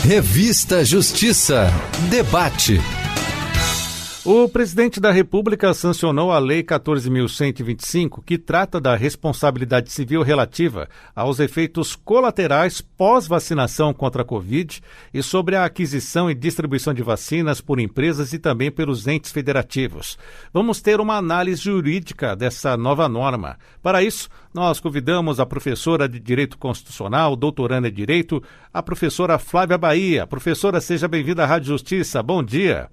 Revista Justiça. Debate. O presidente da República sancionou a Lei 14.125, que trata da responsabilidade civil relativa aos efeitos colaterais pós-vacinação contra a Covid e sobre a aquisição e distribuição de vacinas por empresas e também pelos entes federativos. Vamos ter uma análise jurídica dessa nova norma. Para isso, nós convidamos a professora de Direito Constitucional, doutoranda em Direito, a professora Flávia Bahia. Professora, seja bem-vinda à Rádio Justiça. Bom dia.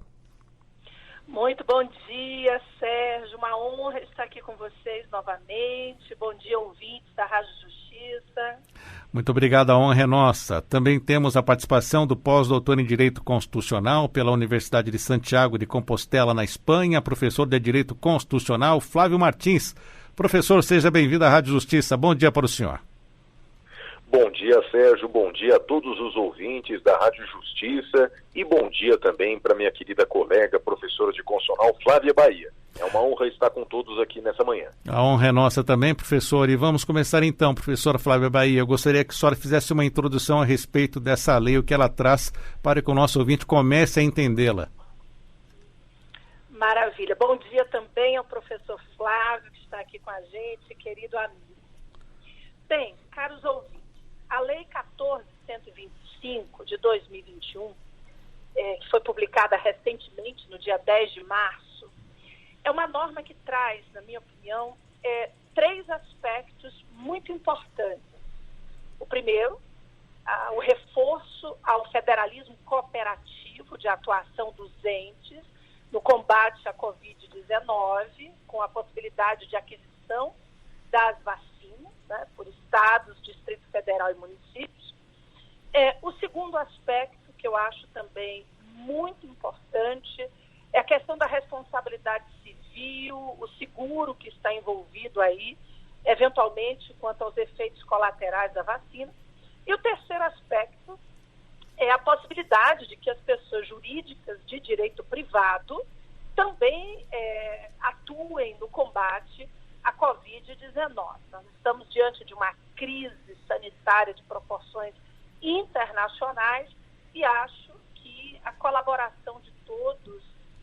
Muito bom dia, Sérgio. Uma honra estar aqui com vocês novamente. Bom dia, ouvintes da Rádio Justiça. Muito obrigado, a honra é nossa. Também temos a participação do pós-doutor em Direito Constitucional pela Universidade de Santiago de Compostela, na Espanha, professor de Direito Constitucional, Flávio Martins. Professor, seja bem-vindo à Rádio Justiça. Bom dia para o senhor. Bom dia, Sérgio. Bom dia a todos os ouvintes da Rádio Justiça e bom dia também para minha querida colega, professora de Constitucional, Flávia Bahia. É uma honra estar com todos aqui nessa manhã. A honra é nossa também, professor. E vamos começar então, professora Flávia Bahia. Eu gostaria que a senhora fizesse uma introdução a respeito dessa lei, o que ela traz, para que o nosso ouvinte comece a entendê-la. Maravilha. Bom dia também ao professor Flávio, que está aqui com a gente, querido amigo. Bem, caros ouvintes, a Lei 14.125 de 2021, que foi publicada recentemente, no dia 10 de março, é uma norma que traz, na minha opinião, três aspectos muito importantes. O primeiro, o reforço ao federalismo cooperativo de atuação dos entes no combate à Covid-19, com a possibilidade de aquisição das vacinas, por estados, Distrito Federal e municípios. O segundo aspecto, que eu acho também muito importante, é a questão da responsabilidade civil, o seguro que está envolvido aí, eventualmente, quanto aos efeitos colaterais da vacina. E o terceiro aspecto é a possibilidade de que as pessoas jurídicas de direito privado também atuem no combate a Covid-19. Nós estamos diante de uma crise sanitária de proporções internacionais e acho que a colaboração de todos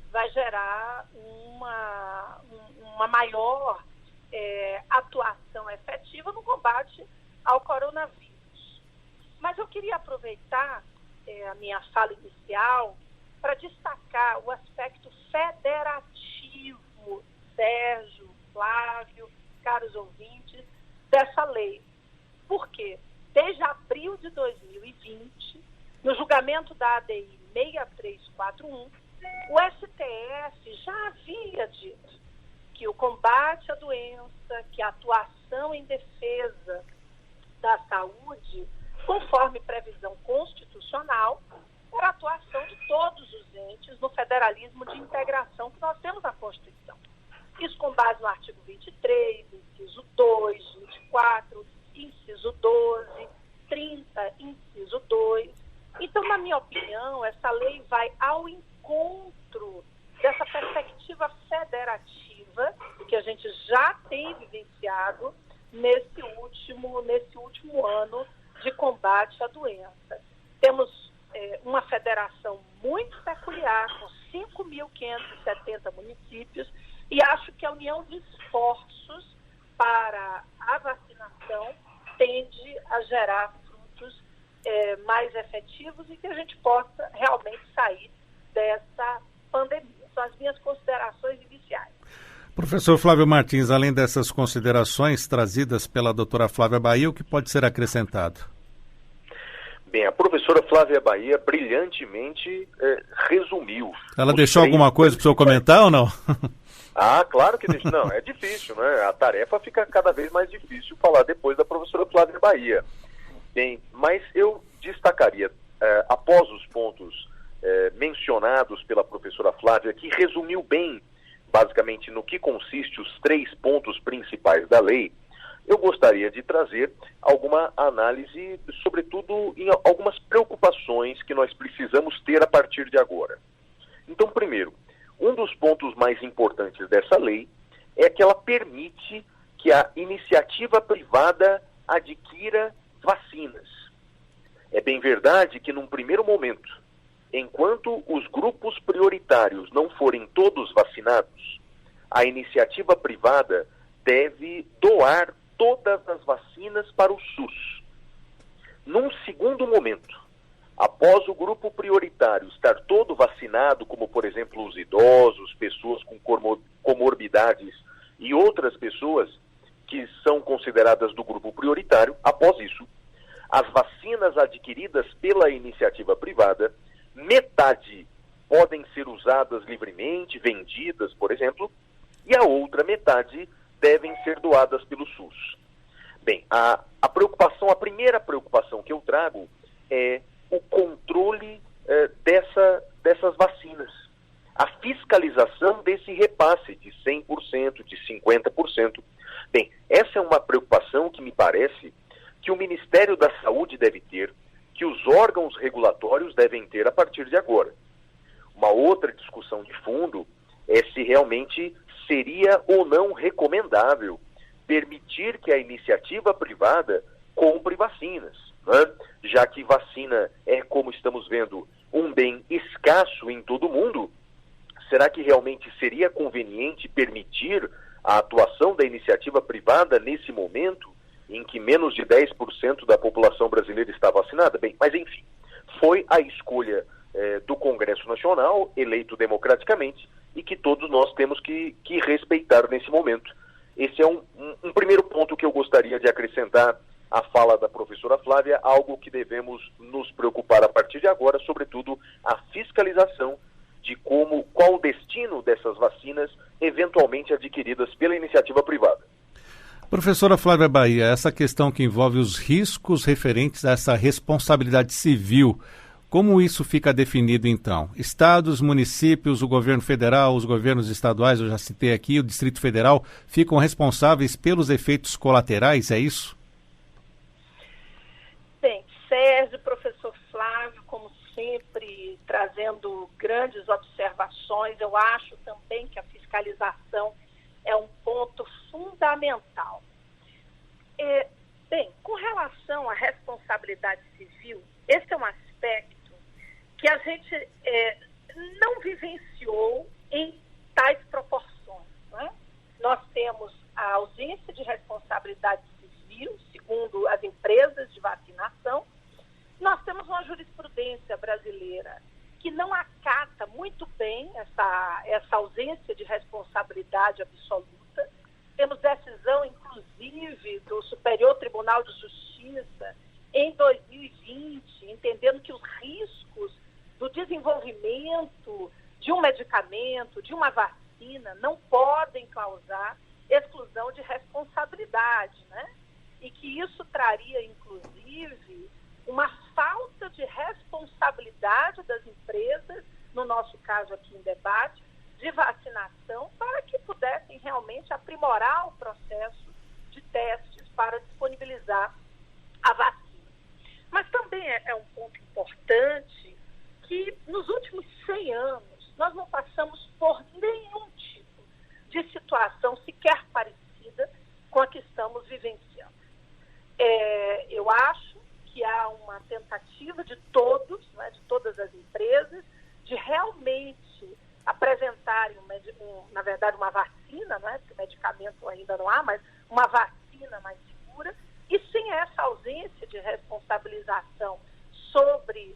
vai gerar uma maior atuação efetiva no combate ao coronavírus. Mas eu queria aproveitar a minha fala inicial para destacar o aspecto federativo, Sérgio, Flávio, caros ouvintes, dessa lei. Por quê? Desde abril de 2020, no julgamento da ADI 6341, o STF já havia dito que o combate à doença, que a atuação em defesa da saúde, conforme previsão constitucional, era a atuação de todos os entes no federalismo de integração que nós temos na Constituição. Isso com base no artigo 23, inciso 2, 24, inciso 12, 30, inciso 2. Então, na minha opinião, essa lei vai ao encontro dessa perspectiva federativa que a gente já tem vivenciado nesse último ano de combate à doença. Temos uma federação muito peculiar, com 5.570 municípios, e acho que a união de esforços para a vacinação tende a gerar frutos mais efetivos e que a gente possa realmente sair dessa pandemia. São as minhas considerações iniciais. Professor Flávio Martins, além dessas considerações trazidas pela doutora Flávia Bahia, o que pode ser acrescentado? Bem, a professora Flávia Bahia brilhantemente resumiu. Ela deixou alguma coisa para o senhor comentar ou não? Ah, claro que deixou. Não, é difícil, né? A tarefa fica cada vez mais difícil falar depois da professora Flávia Bahia. Bem, mas eu destacaria, após os pontos mencionados pela professora Flávia, que resumiu bem, basicamente, no que consiste os três pontos principais da lei, eu gostaria de trazer alguma análise, sobretudo em algumas preocupações que nós precisamos ter a partir de agora. Então, primeiro, um dos pontos mais importantes dessa lei é que ela permite que a iniciativa privada adquira vacinas. É bem verdade que num primeiro momento, enquanto os grupos prioritários não forem todos vacinados, a iniciativa privada deve doar todas as vacinas para o SUS. Num segundo momento, após o grupo prioritário estar todo vacinado, como por exemplo os idosos, pessoas com comorbidades e outras pessoas que são consideradas do grupo prioritário, após isso, as vacinas adquiridas pela iniciativa privada, metade podem ser usadas livremente, vendidas, por exemplo, e a outra metade devem ser doadas pelo SUS. Bem, a primeira preocupação que eu trago é o controle dessas vacinas. A fiscalização desse repasse de 100%, de 50%. Bem, essa é uma preocupação que me parece que o Ministério da Saúde deve ter, que os órgãos regulatórios devem ter a partir de agora. Uma outra discussão de fundo é se realmente seria ou não recomendável permitir que a iniciativa privada compre vacinas, né? Já que vacina é, como estamos vendo, um bem escasso em todo o mundo. Será que realmente seria conveniente permitir a atuação da iniciativa privada nesse momento em que menos de 10% da população brasileira está vacinada? Bem, mas enfim, foi a escolha do Congresso Nacional, eleito democraticamente, e que todos nós temos que respeitar nesse momento. Esse é um primeiro ponto que eu gostaria de acrescentar à fala da professora Flávia, algo que devemos nos preocupar a partir de agora, sobretudo a fiscalização de qual o destino dessas vacinas eventualmente adquiridas pela iniciativa privada. Professora Flávia Bahia, essa questão que envolve os riscos referentes a essa responsabilidade civil, como isso fica definido então? Estados, municípios, o governo federal, os governos estaduais, eu já citei aqui, o Distrito Federal, ficam responsáveis pelos efeitos colaterais, é isso? Bem, Sérgio, professor Flávio, como sempre, trazendo grandes observações. Eu acho também que a fiscalização é um ponto fundamental. Bem, com relação à responsabilidade civil, esse é um aspecto que a gente não vivenciou em tais proporções, né? Nós temos a ausência de responsabilidade civil, segundo as empresas de vacinação. Nós temos uma jurisprudência brasileira que não acata muito bem essa ausência de responsabilidade absoluta. Temos decisão, inclusive, do Superior Tribunal de Justiça em 2020, entendendo que os riscos do desenvolvimento de um medicamento, de uma vacina, não podem causar exclusão de responsabilidade, né? E que isso traria, inclusive, uma falta de responsabilidade das empresas, no nosso caso aqui em debate, de vacinação, para que pudessem realmente aprimorar o processo de testes para disponibilizar a vacina. Mas também é um ponto importante que nos últimos 100 anos nós não passamos por nenhum tipo de situação sequer parecida com a que estamos vivenciando. Eu acho que há uma tentativa de todos, né, de todas as empresas, de realmente apresentarem, na verdade, uma vacina, né, porque medicamento ainda não há, mas uma vacina mais segura, e sem essa ausência de responsabilização sobre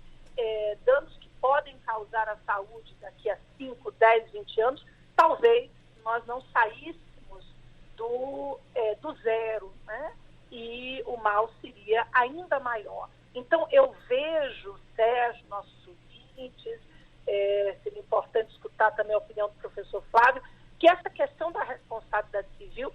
danos que podem causar à saúde daqui a 5, 10, 20 anos, talvez nós não saíssemos do zero, né? E o mal seria ainda maior. Então, eu vejo, Sérgio, nossos ouvintes, seria importante escutar também a opinião do professor Flávio, que essa questão da responsabilidade civil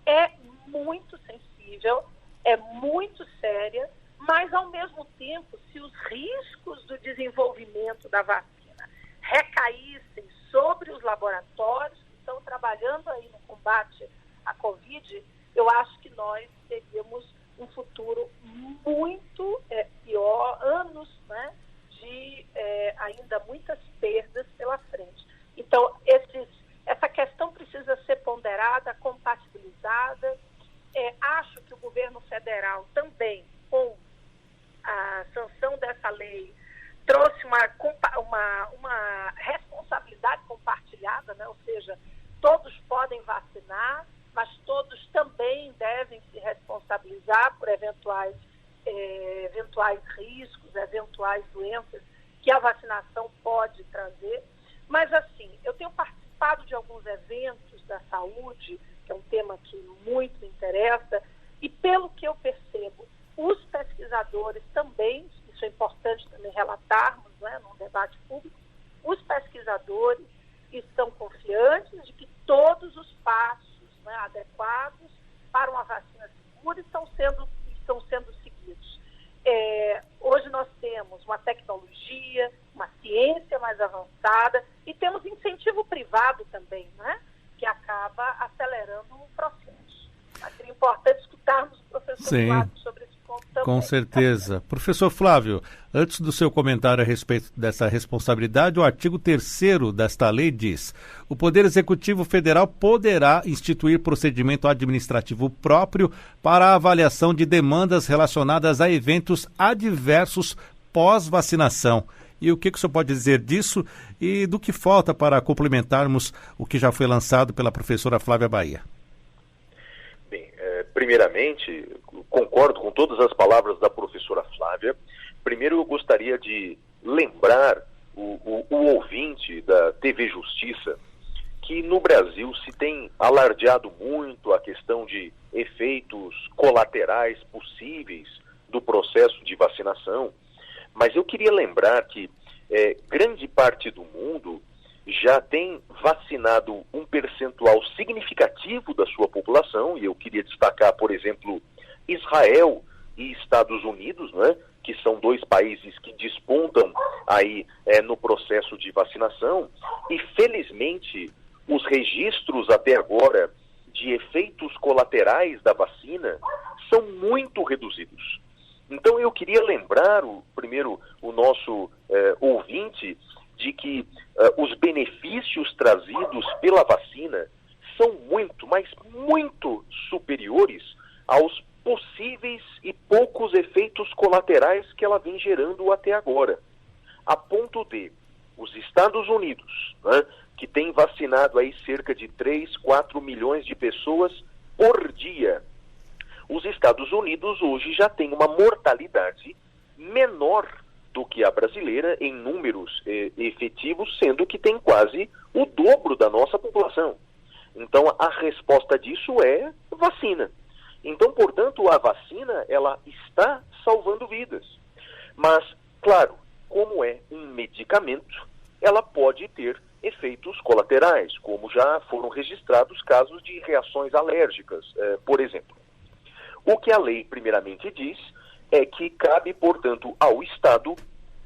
é muito sensível, é muito séria, mas, ao mesmo tempo, se os riscos do desenvolvimento da vacina recaíssem sobre os laboratórios que estão trabalhando aí no combate à Covid, eu acho que nós teríamos um futuro muito pior, anos, né, de ainda muitas perdas pela frente. Então, essa questão precisa ser ponderada, compatibilizada. Acho que o governo federal também, com a sanção essa lei trouxe uma responsabilidade compartilhada, né? Ou seja, todos podem vacinar, mas todos também devem se responsabilizar por eventuais riscos, eventuais doenças que a vacinação pode trazer. Mas, assim, eu tenho participado de alguns eventos da saúde, que é um tema que muito me interessa, e pelo que eu percebo, os pesquisadores também, isso é importante também relatarmos, né, num debate público, os pesquisadores estão confiantes de que todos os passos, né, adequados para uma vacina segura estão sendo seguidos. Hoje nós temos uma tecnologia, uma ciência mais avançada e temos incentivo privado também, né, que acaba acelerando o processo. Seria importante escutarmos o professor Flávio sobre esse ponto também. Com certeza. Professor Flávio, antes do seu comentário a respeito dessa responsabilidade, o artigo 3º desta lei diz: o Poder Executivo Federal poderá instituir procedimento administrativo próprio para a avaliação de demandas relacionadas a eventos adversos pós-vacinação. E o que o senhor pode dizer disso e do que falta para complementarmos o que já foi lançado pela professora Flávia Bahia? Bem, primeiramente, concordo com todas as palavras da professora Flávia. Primeiro, eu gostaria de lembrar o ouvinte da TV Justiça que no Brasil se tem alardeado muito a questão de efeitos colaterais possíveis do processo de vacinação, mas eu queria lembrar que grande parte do mundo já tem vacinado um percentual significativo da sua população, e eu queria destacar, por exemplo, Israel e Estados Unidos, né, que são dois países que despontam aí no processo de vacinação, e felizmente os registros até agora de efeitos colaterais da vacina são muito reduzidos. Então eu queria lembrar primeiro o nosso ouvinte de que os benefícios trazidos pela vacina são muito, mas muito superiores aos possíveis e poucos efeitos colaterais que ela vem gerando até agora. A ponto de os Estados Unidos, né, que tem vacinado aí cerca de 3, 4 milhões de pessoas por dia, os Estados Unidos hoje já têm uma mortalidade menor do que a brasileira em números efetivos, sendo que tem quase o dobro da nossa população. Então, a resposta disso é vacina. Então, portanto, a vacina, ela está salvando vidas. Mas, claro, como é um medicamento, ela pode ter efeitos colaterais, como já foram registrados casos de reações alérgicas, por exemplo. O que a lei primeiramente diz é que cabe, portanto, ao Estado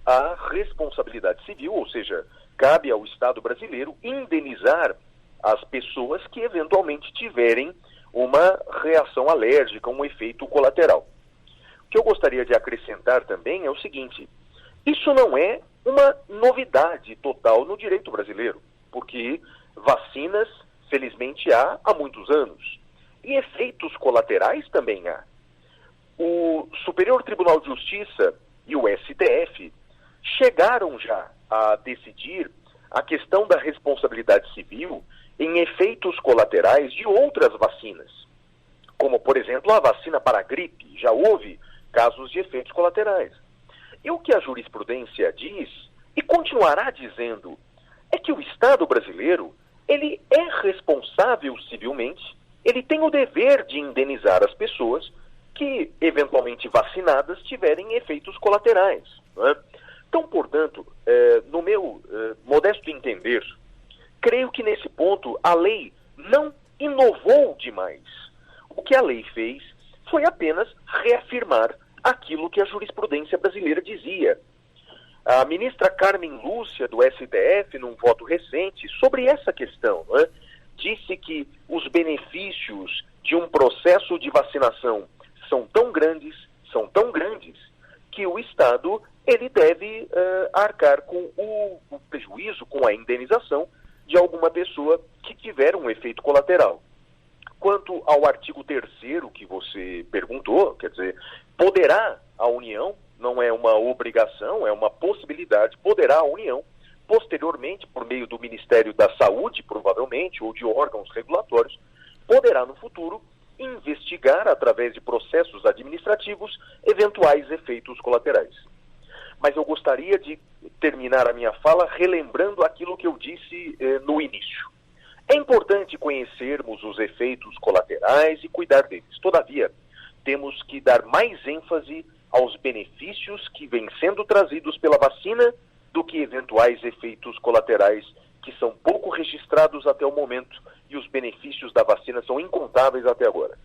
a responsabilidade civil, ou seja, cabe ao Estado brasileiro indenizar as pessoas que eventualmente tiverem uma reação alérgica, um efeito colateral. O que eu gostaria de acrescentar também é o seguinte: isso não é uma novidade total no direito brasileiro, porque vacinas, felizmente, há muitos anos. E efeitos colaterais também há. O Superior Tribunal de Justiça e o STF chegaram já a decidir a questão da responsabilidade civil em efeitos colaterais de outras vacinas, como, por exemplo, a vacina para a gripe. Já houve casos de efeitos colaterais. E o que a jurisprudência diz, e continuará dizendo, é que o Estado brasileiro, ele é responsável civilmente, ele tem o dever de indenizar as pessoas que, eventualmente vacinadas, tiverem efeitos colaterais, não é? Então, portanto, no meu modesto entender, creio que nesse ponto a lei não inovou demais. O que a lei fez foi apenas reafirmar aquilo que a jurisprudência brasileira dizia. A ministra Carmen Lúcia, do STF, num voto recente, sobre essa questão, né, disse que os benefícios de um processo de vacinação são tão grandes, que o Estado ele deve arcar com o prejuízo, com a indenização de alguma pessoa que tiver um efeito colateral. Quanto ao artigo 3º que você perguntou, quer dizer, poderá a União não é uma obrigação, é uma possibilidade, poderá a União, posteriormente, por meio do Ministério da Saúde, provavelmente, ou de órgãos regulatórios, poderá no futuro investigar, através de processos administrativos, eventuais efeitos colaterais. Mas eu gostaria de terminar a minha fala relembrando aquilo que eu disse no início. É importante conhecermos os efeitos colaterais e cuidar deles. Todavia, temos que dar mais ênfase aos benefícios que vêm sendo trazidos pela vacina do que eventuais efeitos colaterais que são pouco registrados até o momento, e os benefícios da vacina são incontáveis até agora.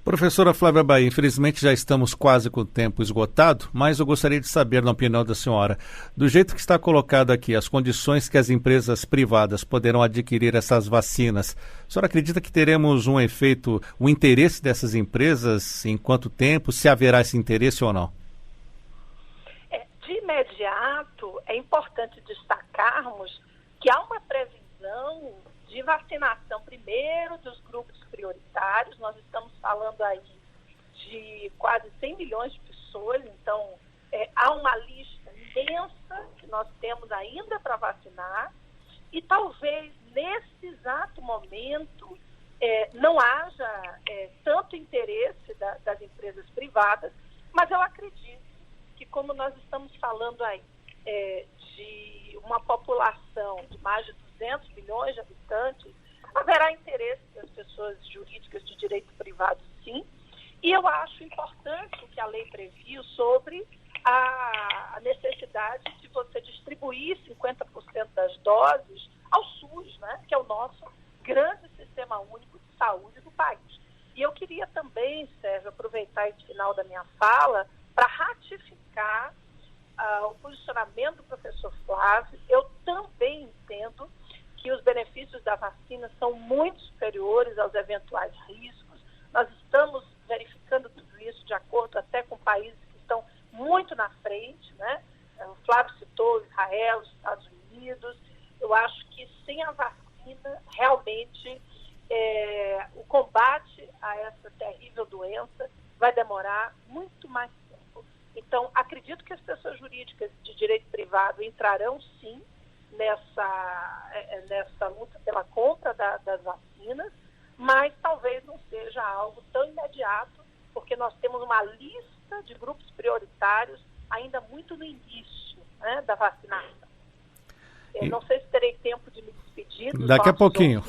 Professora Flávia Bahia, infelizmente já estamos quase com o tempo esgotado, mas eu gostaria de saber, na opinião da senhora, do jeito que está colocado aqui, as condições que as empresas privadas poderão adquirir essas vacinas, a senhora acredita que teremos um efeito, o interesse dessas empresas, em quanto tempo, se haverá esse interesse ou não? De imediato, é importante destacarmos que há uma previsão de vacinação, primeiro, dos grupos prioritários. Nós estamos falando aí de quase 100 milhões de pessoas, então há uma lista imensa que nós temos ainda para vacinar, e talvez nesse exato momento não haja tanto interesse das empresas privadas, mas eu acredito que, como nós estamos falando aí de uma população de mais de 200 milhões de habitantes, haverá interesse das pessoas jurídicas de direito privado, sim. E eu acho importante o que a lei previu sobre a necessidade de você distribuir 50% das doses ao SUS, né, que é o nosso grande sistema único de saúde do país. E eu queria também, Sérgio, aproveitar esse final da minha fala para ratificar o posicionamento do professor Flávio. Eu também entendo que os benefícios da vacina são muito superiores aos eventuais riscos. Nós estamos verificando tudo isso de acordo até com países que estão muito na frente, né? O Flávio citou Israel, os Estados Unidos. Eu acho que sem a vacina, realmente, o combate a essa terrível doença vai demorar muito mais tempo. Então, acredito que as pessoas jurídicas de direito privado entrarão, sim, nessa luta pela compra das vacinas, mas talvez não seja algo tão imediato, porque nós temos uma lista de grupos prioritários ainda muito no início, né, da vacinação. Não sei se terei tempo de me despedir. Daqui a pouquinho.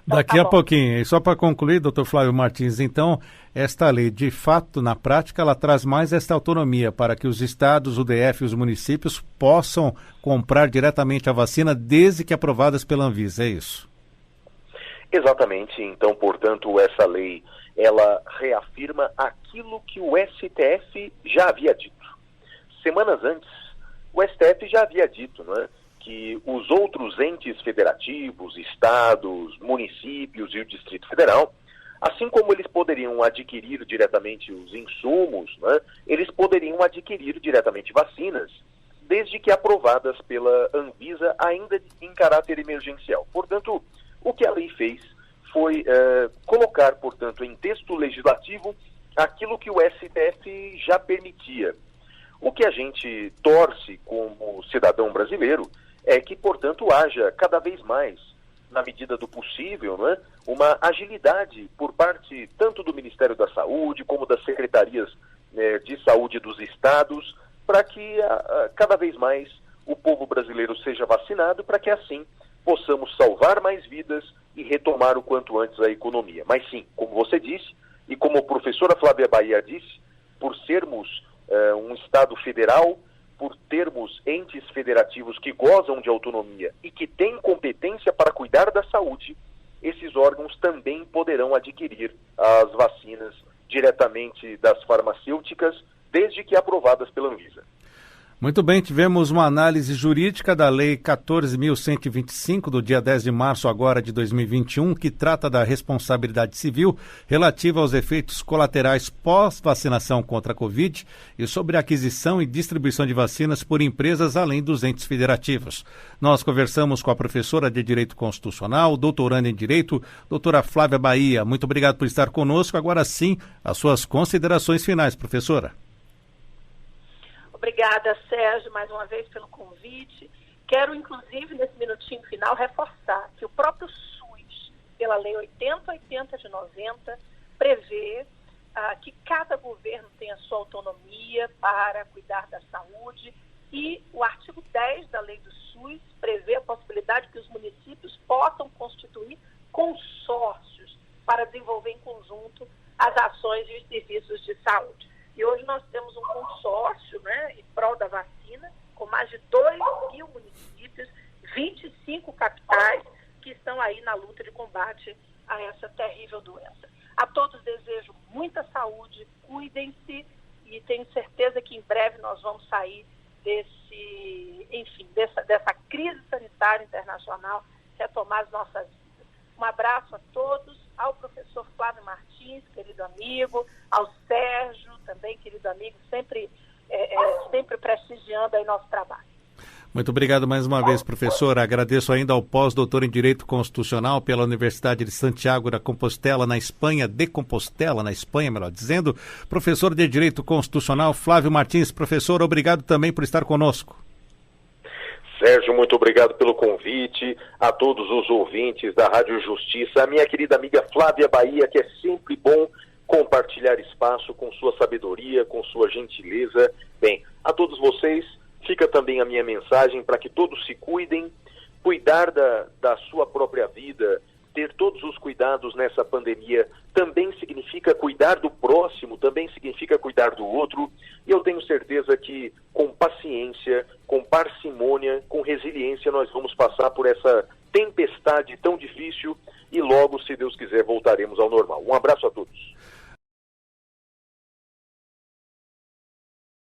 Daqui a pouquinho. E só para concluir, doutor Flávio Martins, então, esta lei, de fato, na prática, ela traz mais esta autonomia para que os estados, o DF e os municípios possam comprar diretamente a vacina desde que aprovadas pela Anvisa, é isso? Exatamente. Então, portanto, essa lei, ela reafirma aquilo que o STF já havia dito. Semanas antes, o STF já havia dito, não é, que os outros entes federativos, estados, municípios e o Distrito Federal, assim como eles poderiam adquirir diretamente os insumos, né, eles poderiam adquirir diretamente vacinas, desde que aprovadas pela Anvisa, ainda em caráter emergencial. Portanto, o que a lei fez foi colocar, portanto, em texto legislativo aquilo que o STF já permitia. O que a gente torce como cidadão brasileiro é que, portanto, haja cada vez mais, na medida do possível, né, uma agilidade por parte tanto do Ministério da Saúde como das secretarias de saúde dos estados, para que cada vez mais o povo brasileiro seja vacinado, para que assim possamos salvar mais vidas e retomar o quanto antes a economia. Mas sim, como você disse, e como a professora Flávia Bahia disse, por sermos um Estado federal, por termos entes federativos que gozam de autonomia e que têm competência para cuidar da saúde, esses órgãos também poderão adquirir as vacinas diretamente das farmacêuticas, desde que aprovadas pela Anvisa. Muito bem, tivemos uma análise jurídica da Lei 14.125, do dia 10 de março agora de 2021, que trata da responsabilidade civil relativa aos efeitos colaterais pós-vacinação contra a Covid e sobre a aquisição e distribuição de vacinas por empresas além dos entes federativos. Nós conversamos com a professora de Direito Constitucional, doutoranda em Direito, doutora Flávia Bahia. Muito obrigado por estar conosco. Agora sim, as suas considerações finais, professora. obrigada, Sérgio, mais uma vez pelo convite. Quero, inclusive, nesse minutinho final, reforçar que o próprio SUS, pela Lei 8080 de 90, prevê que cada governo tem a sua autonomia para cuidar da saúde, e o artigo 10 da Lei do SUS prevê a possibilidade que os municípios possam constituir consórcios para desenvolver em conjunto as ações e os serviços de saúde. E hoje nós temos um consórcio, né, em prol da vacina, com mais de 2.000 municípios, 25 capitais que estão aí na luta de combate a essa terrível doença. A todos desejo muita saúde, cuidem-se e tenho certeza que em breve nós vamos sair dessa crise sanitária internacional, retomar as nossas vidas. Um abraço a todos, ao professor Flávio Martins, querido amigo, ao Sérgio, também querido amigo, sempre prestigiando aí nosso trabalho. Muito obrigado mais uma vez, professor. Agradeço ainda ao pós-doutor em Direito Constitucional pela Universidade de Santiago da Compostela, na Espanha, melhor dizendo, professor de Direito Constitucional Flávio Martins. Professor, obrigado também por estar conosco. Sérgio, muito obrigado pelo convite, a todos os ouvintes da Rádio Justiça, a minha querida amiga Flávia Bahia, que é sempre bom compartilhar espaço com sua sabedoria, com sua gentileza. Bem, a todos vocês, fica também a minha mensagem para que todos se cuidem, cuidar da sua própria vida, ter todos os cuidados nessa pandemia também significa cuidar do próximo, também significa cuidar do outro, e eu tenho certeza que com paciência, com parcimônia, com resiliência nós vamos passar por essa tempestade tão difícil e logo, se Deus quiser, voltaremos ao normal. Um abraço a todos.